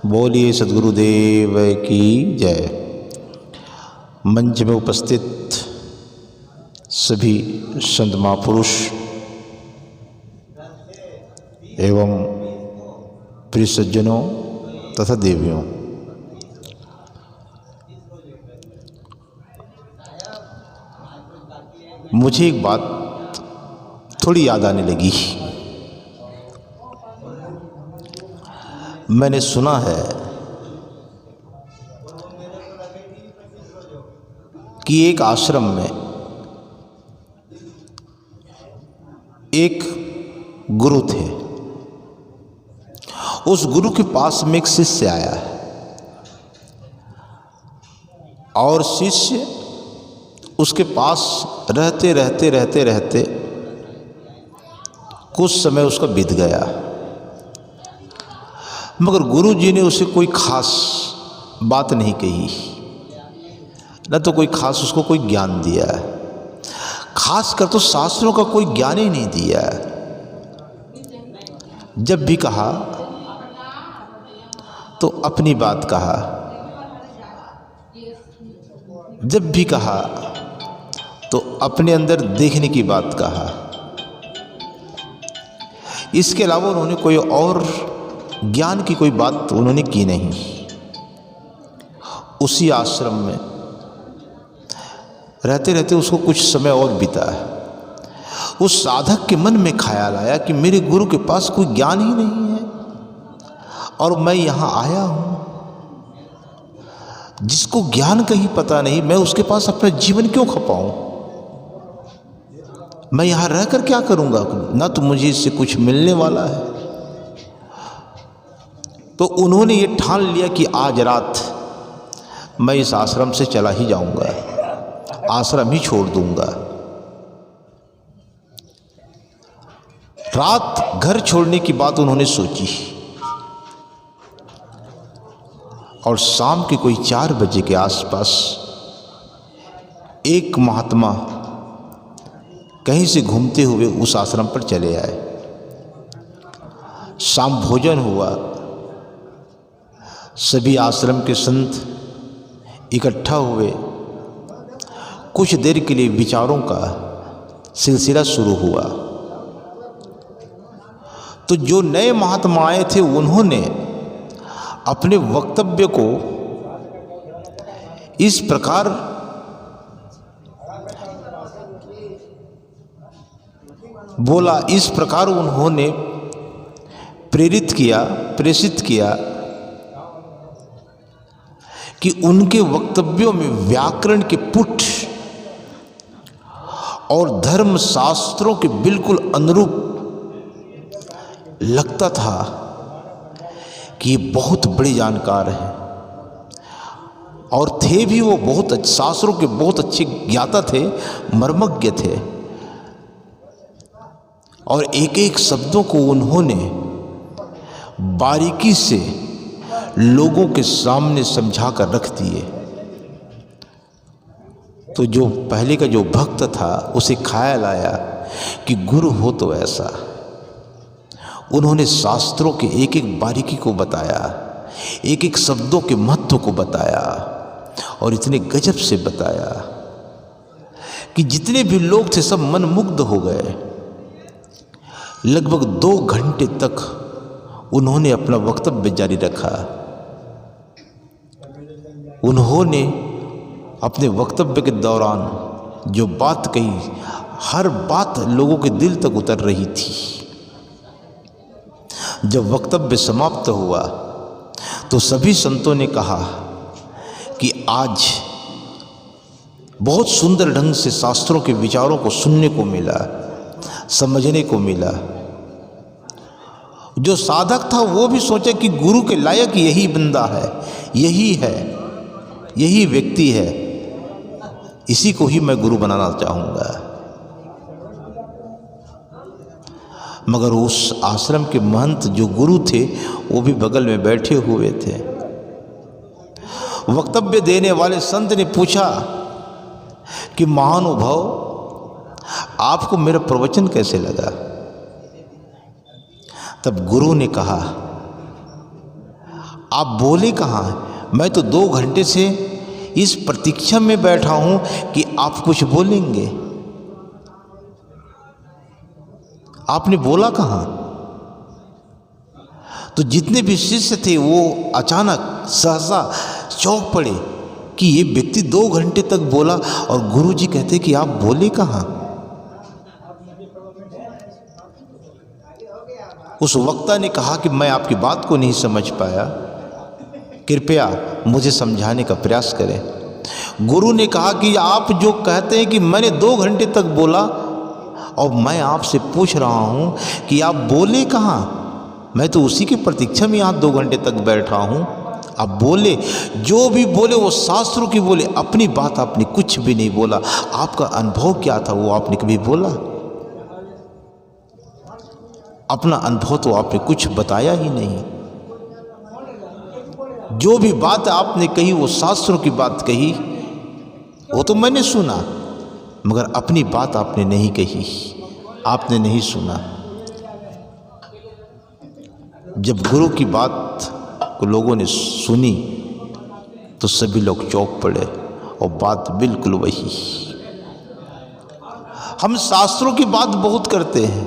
बोलिए सद्गुरुदेव की जय। मंच में उपस्थित सभी संत महापुरुष एवं प्रिय सज्जनों तथा देवियों, मुझे एक बात थोड़ी याद आने लगी। मैंने सुना है कि एक आश्रम में एक गुरु थे। उस गुरु के पास में एक शिष्य आया और शिष्य उसके पास रहते कुछ समय उसका बीत गया, मगर गुरु जी ने उसे कोई खास बात नहीं कही, न तो कोई खास उसको कोई ज्ञान दिया, खास कर तो शास्त्रों का कोई ज्ञान ही नहीं दिया। जब भी कहा तो अपनी बात कहा, जब भी कहा तो अपने अंदर देखने की बात कहा। इसके अलावा उन्होंने कोई और ज्ञान की कोई बात उन्होंने की नहीं। उसी आश्रम में रहते उसको कुछ समय और बीता। उस साधक के मन में ख्याल आया कि मेरे गुरु के पास कोई ज्ञान ही नहीं है और मैं यहाँ आया हूँ, जिसको ज्ञान का ही पता नहीं, मैं उसके पास अपना जीवन क्यों खपाऊं? मैं यहाँ रहकर क्या करूँगा? ना तो मुझे इससे कुछ मिलने वाला है। तो उन्होंने ये ठान लिया कि आज रात मैं इस आश्रम से चला ही जाऊंगा, आश्रम ही छोड़ दूंगा। रात घर छोड़ने की बात उन्होंने सोची और शाम के कोई 4 बजे के आसपास एक महात्मा कहीं से घूमते हुए उस आश्रम पर चले आए। शाम भोजन हुआ, सभी आश्रम के संत इकट्ठा हुए। कुछ देर के लिए विचारों का सिलसिला शुरू हुआ। तो जो नए महात्मा आए थे उन्होंने अपने वक्तव्य को इस प्रकार बोला, इस प्रकार उन्होंने प्रेषित किया कि उनके वक्तव्यों में व्याकरण के पुट और धर्म शास्त्रों के बिल्कुल अनुरूप लगता था कि ये बहुत बड़े जानकार हैं। और थे भी वो बहुत शास्त्रों के बहुत अच्छे ज्ञाता थे, मर्मज्ञ थे। और एक एक शब्दों को उन्होंने बारीकी से लोगों के सामने समझा कर रख दिए। तो जो पहले का जो भक्त था उसे ख्याल आया कि गुरु हो तो ऐसा। उन्होंने शास्त्रों के एक एक बारीकी को बताया, एक एक शब्दों के महत्व को बताया और इतने गजब से बताया कि जितने भी लोग थे सब मंत्रमुग्ध हो गए। लगभग 2 घंटे तक उन्होंने अपना वक्तव्य जारी रखा। उन्होंने अपने वक्तव्य के दौरान जो बात कही, हर बात लोगों के दिल तक उतर रही थी। जब वक्तव्य समाप्त हुआ तो सभी संतों ने कहा कि आज बहुत सुंदर ढंग से शास्त्रों के विचारों को सुनने को मिला, समझने को मिला। जो साधक था वो भी सोचा कि गुरु के लायक यही बंदा है, यही व्यक्ति है, इसी को ही मैं गुरु बनाना चाहूँगा। मगर उस आश्रम के महंत जो गुरु थे वो भी बगल में बैठे हुए थे। वक्तव्य देने वाले संत ने पूछा कि महानुभाव, आपको मेरा प्रवचन कैसे लगा? तब गुरु ने कहा, आप बोले कहाँ हैं? मैं तो 2 घंटे से इस प्रतीक्षा में बैठा हूं कि आप कुछ बोलेंगे। आपने बोला कहाँ? तो जितने भी शिष्य थे वो अचानक सहसा चौंक पड़े कि ये व्यक्ति 2 घंटे तक बोला और गुरुजी कहते कि आप बोले कहाँ। उस वक्ता ने कहा कि मैं आपकी बात को नहीं समझ पाया, कृपया मुझे समझाने का प्रयास करें। गुरु ने कहा कि आप जो कहते हैं कि मैंने 2 घंटे तक बोला और मैं आपसे पूछ रहा हूं कि आप बोले कहाँ। मैं तो उसी की प्रतीक्षा में यहाँ 2 घंटे तक बैठा हूं। आप बोले, जो भी बोले वो शास्त्रों की बोले, अपनी बात आपने कुछ भी नहीं बोला। आपका अनुभव क्या था वो आपने कभी बोला? अपना अनुभव तो आपने कुछ बताया ही नहीं। जो भी बात आपने कही वो शास्त्रों की बात कही, वो तो मैंने सुना, मगर अपनी बात आपने नहीं कही, आपने नहीं सुना। जब गुरु की बात को लोगों ने सुनी तो सभी लोग चौंक पड़े और बात बिल्कुल वही। हम शास्त्रों की बात बहुत करते हैं,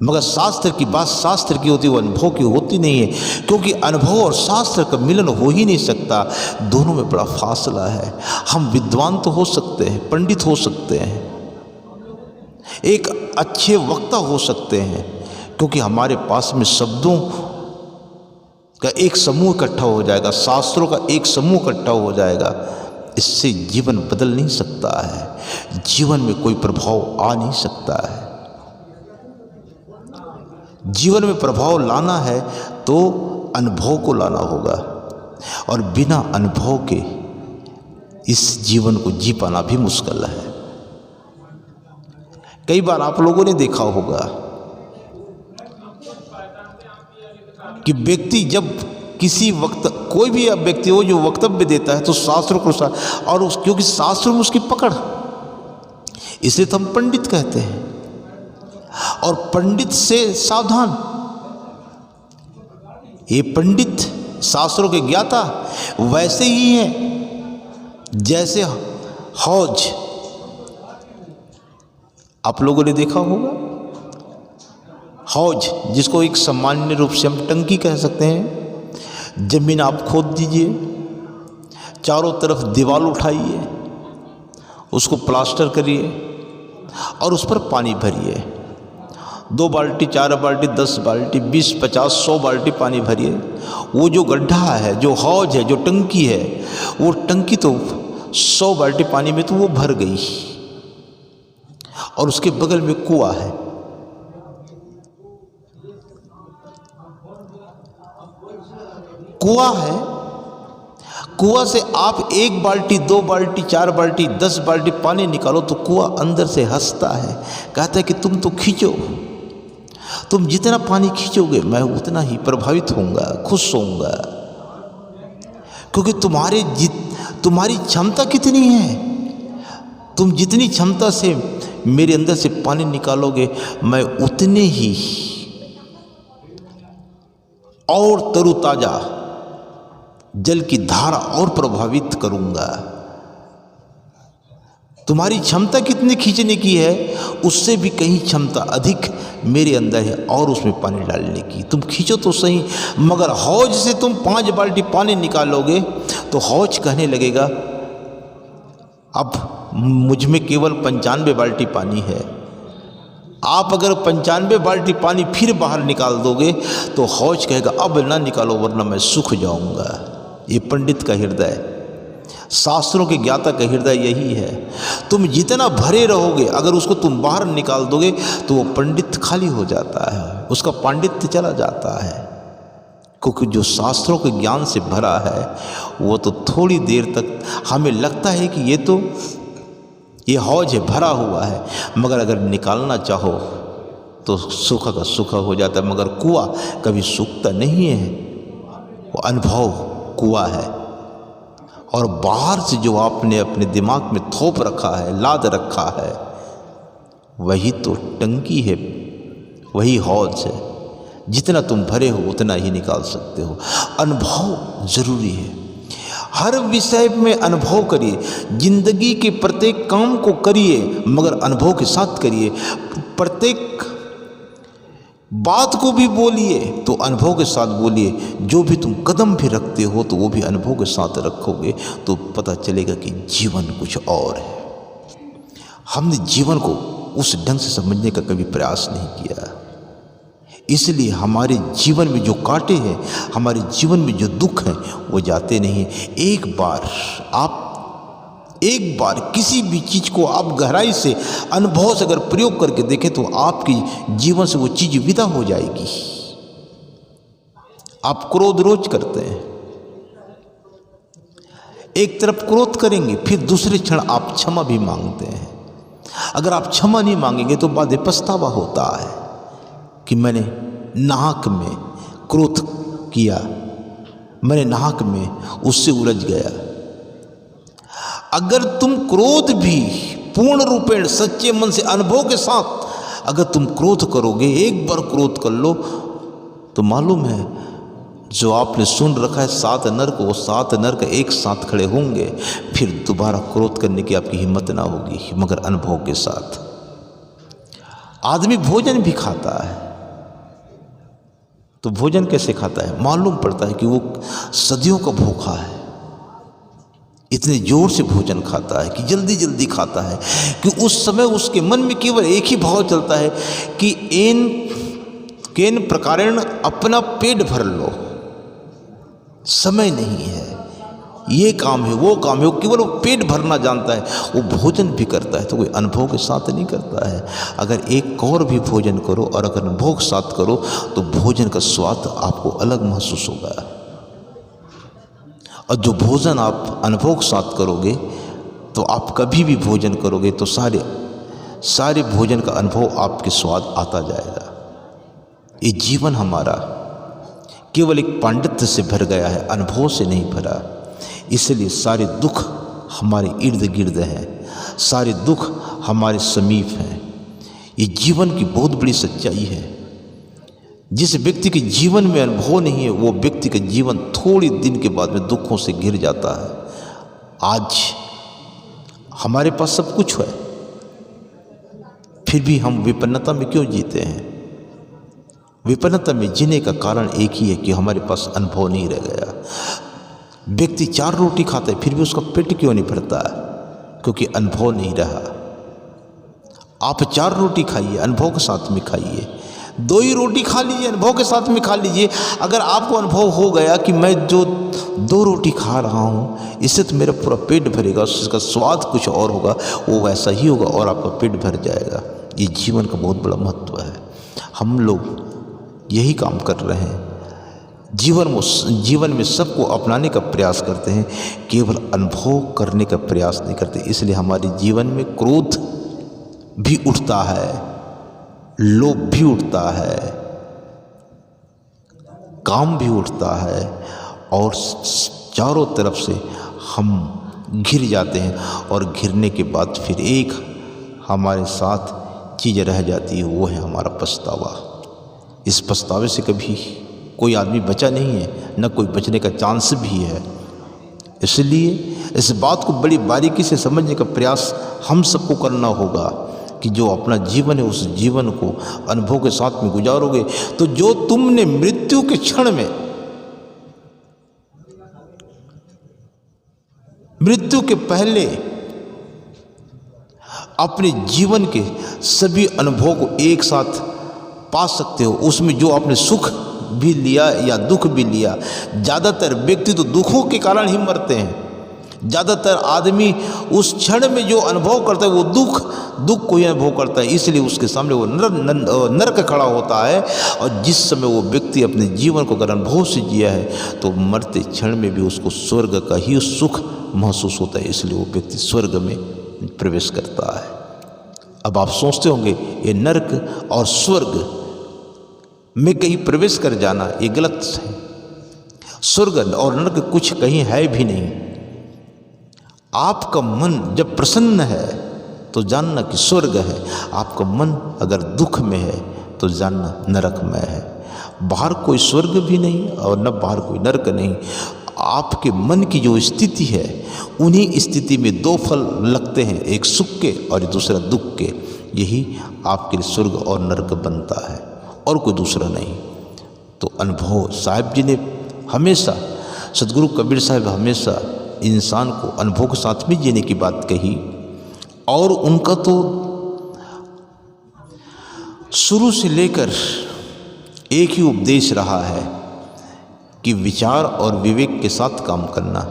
मगर शास्त्र की बात शास्त्र की होती, वो अनुभव की होती नहीं है, क्योंकि अनुभव और शास्त्र का मिलन हो ही नहीं सकता। दोनों में बड़ा फासला है। हम विद्वान तो हो सकते हैं, पंडित हो सकते हैं, एक अच्छे वक्ता हो सकते हैं, क्योंकि हमारे पास में शब्दों का एक समूह इकट्ठा हो जाएगा, शास्त्रों का एक समूह इकट्ठा हो जाएगा। इससे जीवन बदल नहीं सकता है, जीवन में कोई प्रभाव आ नहीं सकता है। जीवन में प्रभाव लाना है तो अनुभव को लाना होगा, और बिना अनुभव के इस जीवन को जी पाना भी मुश्किल है। कई बार आप लोगों ने देखा होगा कि व्यक्ति जब किसी वक्त, कोई भी व्यक्ति हो जो वक्तव्य देता है तो शास्त्रों को और क्योंकि शास्त्रों में उसकी पकड़, इसलिए तो हम पंडित कहते हैं। और पंडित से सावधान, ये पंडित शास्त्रों के ज्ञाता वैसे ही हैं जैसे हौज। आप लोगों ने देखा होगा हौज, जिसको एक सामान्य रूप से हम टंकी कह सकते हैं। जमीन आप खोद दीजिए, चारों तरफ दीवार उठाइए, उसको प्लास्टर करिए और उस पर पानी भरिए। 2 बाल्टी, 4 बाल्टी, 10 बाल्टी, 20, 50, 100 बाल्टी पानी भरिए। वो जो गड्ढा है, जो हौज है, जो टंकी है, वो टंकी तो 100 बाल्टी पानी में तो वो भर गई, और उसके बगल में कुआं है। कुआं है, कुआं से आप 1 बाल्टी, 2 बाल्टी, 4 बाल्टी, 10 बाल्टी पानी निकालो तो कुआं अंदर से हंसता है, कहता है कि तुम तो खींचो, तुम जितना पानी खींचोगे मैं उतना ही प्रभावित होऊंगा, खुश होऊंगा, क्योंकि तुम्हारी क्षमता कितनी है। तुम जितनी क्षमता से मेरे अंदर से पानी निकालोगे मैं उतने ही और तरोताजा जल की धारा और प्रभावित करूंगा। तुम्हारी क्षमता कितनी खींचने की है, उससे भी कहीं क्षमता अधिक मेरे अंदर है और उसमें पानी डालने की। तुम खींचो तो सही, मगर हौज से तुम 5 बाल्टी पानी निकालोगे तो हौज कहने लगेगा अब मुझ में केवल 95 बाल्टी पानी है। आप अगर 95 बाल्टी पानी फिर बाहर निकाल दोगे तो हौज कहेगा अब ना निकालो वरना मैं सूख जाऊंगा। ये पंडित का हृदय, शास्त्रों के ज्ञाता का हृदय यही है। तुम जितना भरे रहोगे, अगर उसको तुम बाहर निकाल दोगे तो वो पंडित खाली हो जाता है, उसका पांडित्य चला जाता है, क्योंकि जो शास्त्रों के ज्ञान से भरा है वो तो थोड़ी देर तक हमें लगता है कि ये हौज है, भरा हुआ है, मगर अगर निकालना चाहो तो सूखा का सूखा हो जाता है। मगर कुआं कभी सूखता नहीं है, वो अनुभव कुआं है। और बाहर से जो आपने अपने दिमाग में थोप रखा है, लाद रखा है, वही तो टंकी है, वही हौज है जितना तुम भरे हो उतना ही निकाल सकते हो। अनुभव जरूरी है, हर विषय में अनुभव करिए, जिंदगी के प्रत्येक काम को करिए मगर अनुभव के साथ करिए। प्रत्येक बात को भी बोलिए तो अनुभव के साथ बोलिए। जो भी तुम कदम भी रखते हो तो वो भी अनुभव के साथ रखोगे तो पता चलेगा कि जीवन कुछ और है। हमने जीवन को उस ढंग से समझने का कभी प्रयास नहीं किया, इसलिए हमारे जीवन में जो कांटे हैं, हमारे जीवन में जो दुख हैं वो जाते नहीं हैं। एक बार किसी भी चीज़ को आप गहराई से अनुभव से अगर प्रयोग करके देखें तो आपकी जीवन से वो चीज़ विदा हो जाएगी। आप क्रोध रोज करते हैं, एक तरफ क्रोध करेंगे फिर दूसरे क्षण आप क्षमा भी मांगते हैं। अगर आप क्षमा नहीं मांगेंगे तो बाद में पछतावा होता है कि मैंने नाहक में क्रोध किया, मैंने नाहक में उससे उलझ गया। अगर तुम क्रोध भी पूर्ण रूपेण सच्चे मन से अनुभव के साथ अगर तुम क्रोध करोगे, एक बार क्रोध कर लो तो मालूम है जो आपने सुन रखा है 7 नरक, वो 7 नरक एक साथ खड़े होंगे। फिर दोबारा क्रोध करने की आपकी हिम्मत ना होगी, मगर अनुभव के साथ। आदमी भोजन भी खाता है तो भोजन कैसे खाता है? मालूम पड़ता है कि वो सदियों का भूखा है, इतने जोर से भोजन खाता है कि जल्दी जल्दी खाता है कि उस समय उसके मन में केवल एक ही भाव चलता है कि केन प्रकारेण अपना पेट भर लो। समय नहीं है, ये काम है वो काम है, वो केवल वो पेट भरना जानता है। वो भोजन भी करता है तो कोई अनुभव के साथ नहीं करता है। अगर एक और भी भोजन करो और अगर अनुभव के साथ करो तो भोजन का स्वाद आपको अलग महसूस होगा। और जो भोजन आप अनुभव के साथ करोगे तो आप कभी भी भोजन करोगे तो सारे भोजन का अनुभव आपके स्वाद आता जाएगा। ये जीवन हमारा केवल एक पांडित्य से भर गया है, अनुभव से नहीं भरा। इसलिए सारे दुख हमारे इर्द गिर्द हैं, सारे दुख हमारे समीप हैं। ये जीवन की बहुत बड़ी सच्चाई है। जिस व्यक्ति के जीवन में अनुभव नहीं है वो व्यक्ति का जीवन थोड़ी दिन के बाद में दुखों से घिर जाता है। आज हमारे पास सब कुछ है फिर भी हम विपन्नता में क्यों जीते हैं? विपन्नता में जीने का कारण एक ही है कि हमारे पास अनुभव नहीं रह गया। व्यक्ति 4 रोटी खाता है फिर भी उसका पेट क्यों नहीं भरता है? क्योंकि अनुभव नहीं रहा। आप 4 रोटी खाइए, अनुभव के साथ में खाइए। 2 ही रोटी खा लीजिए, अनुभव के साथ में खा लीजिए। अगर आपको अनुभव हो गया कि मैं जो 2 रोटी खा रहा हूँ इससे तो मेरा पूरा पेट भरेगा, उसका स्वाद कुछ और होगा, वो वैसा ही होगा और आपका पेट भर जाएगा। ये जीवन का बहुत बड़ा महत्व है। हम लोग यही काम कर रहे हैं। जीवन में सबको अपनाने का प्रयास करते हैं, केवल अनुभव करने का प्रयास नहीं करते। इसलिए हमारे जीवन में क्रोध भी उठता है, लोभ भी उठता है, काम भी उठता है और चारों तरफ से हम घिर जाते हैं। और घिरने के बाद फिर एक हमारे साथ चीज़ रह जाती है, वो है हमारा पछतावा। इस पछतावे से कभी कोई आदमी बचा नहीं है, न कोई बचने का चांस भी है। इसलिए इस बात को बड़ी बारीकी से समझने का प्रयास हम सबको करना होगा कि जो अपना जीवन है उस जीवन को अनुभव के साथ में गुजारोगे तो जो तुमने मृत्यु के क्षण में, मृत्यु के पहले अपने जीवन के सभी अनुभव को एक साथ पा सकते हो, उसमें जो आपने सुख भी लिया या दुख भी लिया। ज़्यादातर व्यक्ति तो दुखों के कारण ही मरते हैं। ज़्यादातर आदमी उस क्षण में जो अनुभव करता है वो दुख को ही अनुभव करता है, इसलिए उसके सामने वो नरक खड़ा होता है। और जिस समय वो व्यक्ति अपने जीवन को अगर अनुभव से जिया है तो मरते क्षण में भी उसको स्वर्ग का ही सुख महसूस होता है, इसलिए वो व्यक्ति स्वर्ग में प्रवेश करता है। अब आप सोचते होंगे ये नरक और स्वर्ग में कहीं प्रवेश कर जाना ये गलत है। स्वर्ग और नरक कुछ कहीं है भी नहीं। आपका मन जब प्रसन्न है तो जानना कि स्वर्ग है, आपका मन अगर दुख में है तो जानना नरक में है। बाहर कोई स्वर्ग भी नहीं और न बाहर कोई नरक नहीं। आपके मन की जो स्थिति है, उन्हीं स्थिति में दो फल लगते हैं, एक सुख के और दूसरा दुख के। यही आपके लिए स्वर्ग और नरक बनता है और कोई दूसरा नहीं। तो अनुभव साहिब जी ने हमेशा, सदगुरु कबीर साहब हमेशा इंसान को अनुभव के साथ में जीने की बात कही। और उनका तो शुरू से लेकर एक ही उपदेश रहा है कि विचार और विवेक के साथ काम करना,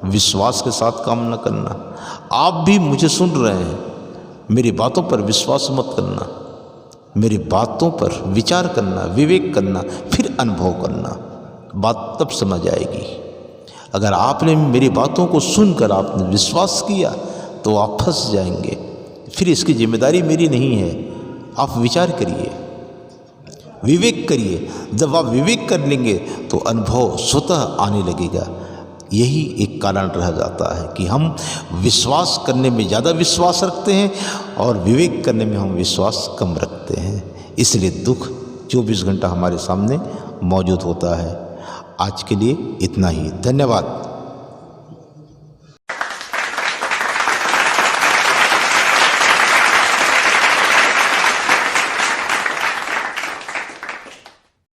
विश्वास के साथ काम न करना। आप भी मुझे सुन रहे हैं, मेरी बातों पर विश्वास मत करना, मेरी बातों पर विचार करना, विवेक करना, फिर अनुभव करना। बात तब समझ आएगी। अगर आपने मेरी बातों को सुनकर आपने विश्वास किया तो आप फंस जाएंगे, फिर इसकी जिम्मेदारी मेरी नहीं है। आप विचार करिए, विवेक करिए। जब आप विवेक कर लेंगे तो अनुभव स्वतः आने लगेगा। यही एक कारण रह जाता है कि हम विश्वास करने में ज़्यादा विश्वास रखते हैं और विवेक करने में हम विश्वास कम रखते हैं। इसलिए दुख 24 घंटा हमारे सामने मौजूद होता है। आज के लिए इतना ही। धन्यवाद।